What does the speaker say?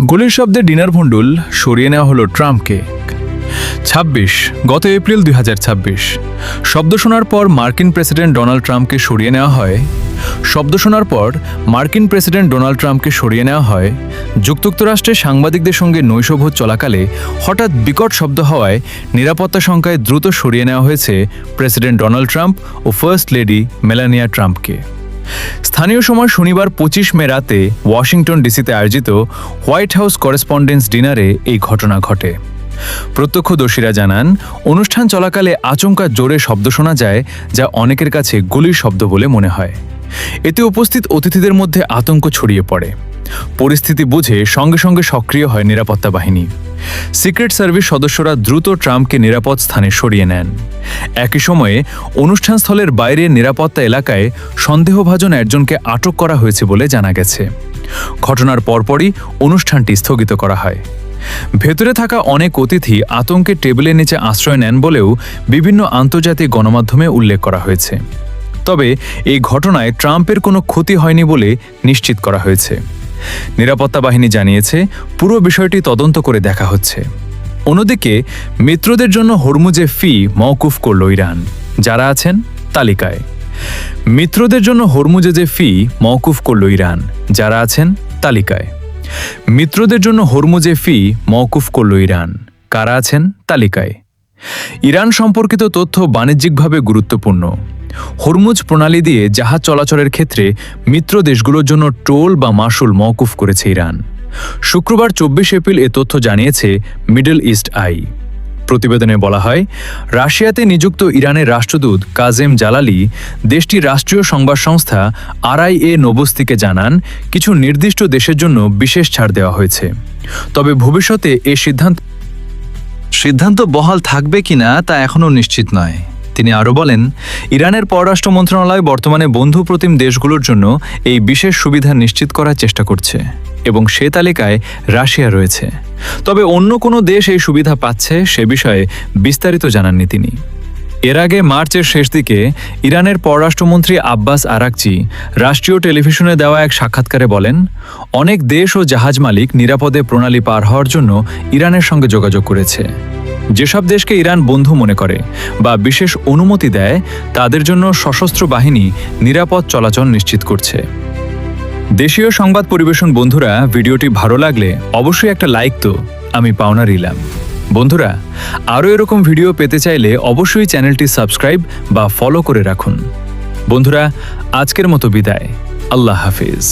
গুলির শব্দে ডিনার ভণ্ডুল সরিয়ে নেওয়া হলো ট্রাম্পকে। ২৬ গত এপ্রিল ২০২৬ শব্দ শোনার পর মার্কিন প্রেসিডেন্ট ডোনাল্ড ট্রাম্পকে সরিয়ে নেওয়া হয়। যুক্তরাষ্ট্রে সাংবাদিকদের সঙ্গে নৈশভোজ চলাকালে হঠাৎ বিকট শব্দ হওয়ায় নিরাপত্তা শঙ্কায় দ্রুত সরিয়ে নেওয়া হয়েছে প্রেসিডেন্ট ডোনাল্ড ট্রাম্প ও ফার্স্ট লেডি মেলানিয়া ট্রাম্পকে। স্থানীয় সময় শনিবার ২৫ মে রাতে ওয়াশিংটন ডিসিতে আয়োজিত হোয়াইট হাউস করেসপন্ডেন্স ডিনারে এই ঘটনা ঘটে। প্রত্যক্ষদর্শীরা জানান, অনুষ্ঠান চলাকালে আচমকা জোরে শব্দ শোনা যায়, যা অনেকের কাছে গুলির শব্দ বলে মনে হয়। এতে উপস্থিত অতিথিদের মধ্যে আতঙ্ক ছড়িয়ে পড়ে। পরিস্থিতি বুঝে সঙ্গে সঙ্গে সক্রিয় হয় নিরাপত্তা বাহিনী। সিক্রেট সার্ভিস সদস্যরা দ্রুত ট্রাম্পকে নিরাপদ স্থানে সরিয়ে নেন। একই সময়ে অনুষ্ঠানস্থলের বাইরের নিরাপত্তা এলাকায় সন্দেহভাজন একজনকে আটক করা হয়েছে বলে জানা গেছে। ঘটনার পরপরই অনুষ্ঠানটি স্থগিত করা হয়। ভেতরে থাকা অনেক অতিথি আতঙ্কে টেবিলের নিচে আশ্রয় নেন বলেও বিভিন্ন আন্তর্জাতিক গণমাধ্যমে উল্লেখ করা হয়েছে। তবে এই ঘটনায় ট্রাম্পের কোনো ক্ষতি হয়নি বলে নিশ্চিত করা হয়েছে। নিরাপত্তা বাহিনী জানিয়েছে, পুরো বিষয়টি তদন্ত করে দেখা হচ্ছে। অন্যদিকে মিত্রদের জন্য হরমুজে ফি মওকুফ করল ইরান, যারা আছেন তালিকায়। মিত্রদের জন্য হরমুজে ফি মওকুফ করল ইরান, যারা আছেন তালিকায়। মিত্রদের জন্য হরমুজে ফি মওকুফ করল ইরান, কারা আছেন তালিকায়। ইরান সম্পর্কিত তথ্য বাণিজ্যিকভাবে গুরুত্বপূর্ণ। হরমুজ প্রণালী দিয়ে জাহাজ চলাচলের ক্ষেত্রে মিত্র দেশগুলোর জন্য টোল বা মাশুল মওকুফ করেছে ইরান। শুক্রবার ২৪ এপ্রিল এ তথ্য জানিয়েছে মিডল ইস্ট আই। প্রতিবেদনে বলা হয়, রাশিয়াতে নিযুক্ত ইরানের রাষ্ট্রদূত কাজেম জালালি দেশটির রাষ্ট্রীয় সংবাদ সংস্থা RIA নোভোস্তিকে জানান, কিছু নির্দিষ্ট দেশের জন্য বিশেষ ছাড় দেওয়া হয়েছে। তবে ভবিষ্যতে এ সিদ্ধান্ত বহাল থাকবে কিনা তা এখনও নিশ্চিত নয়। তিনি আরও বলেন, ইরানের পররাষ্ট্র মন্ত্রণালয় বর্তমানে বন্ধুপ্রতিম দেশগুলোর জন্য এই বিশেষ সুবিধা নিশ্চিত করার চেষ্টা করছে এবং সে তালিকায় রাশিয়া রয়েছে। তবে অন্য কোনো দেশ এই সুবিধা পাচ্ছে সে বিষয়ে বিস্তারিত জানাননি তিনি। এর আগে মার্চের শেষ দিকে ইরানের পররাষ্ট্রমন্ত্রী আব্বাস আরাকচি রাষ্ট্রীয় টেলিভিশনে দেওয়া এক সাক্ষাৎকারে বলেন, অনেক দেশ ও জাহাজ মালিক নিরাপদে প্রণালী পার হওয়ার জন্য ইরানের সঙ্গে যোগাযোগ করেছে। যেসব দেশকে ইরান বন্ধু মনে করে বা বিশেষ অনুমতি দেয়, তাদের জন্য সশস্ত্র বাহিনী নিরাপদ চলাচল নিশ্চিত করছে। দেশীয় সংবাদ পরিবেশন বন্ধুরা, ভিডিওটি ভালো লাগলে অবশ্যই একটা লাইক তো আমি পাওনা রইলাম। বন্ধুরা, আরও এরকম ভিডিও পেতে চাইলে অবশ্যই চ্যানেলটি সাবস্ক্রাইব বা ফলো করে রাখুন। বন্ধুরা, আজকের মতো বিদায়। আল্লাহ হাফিজ।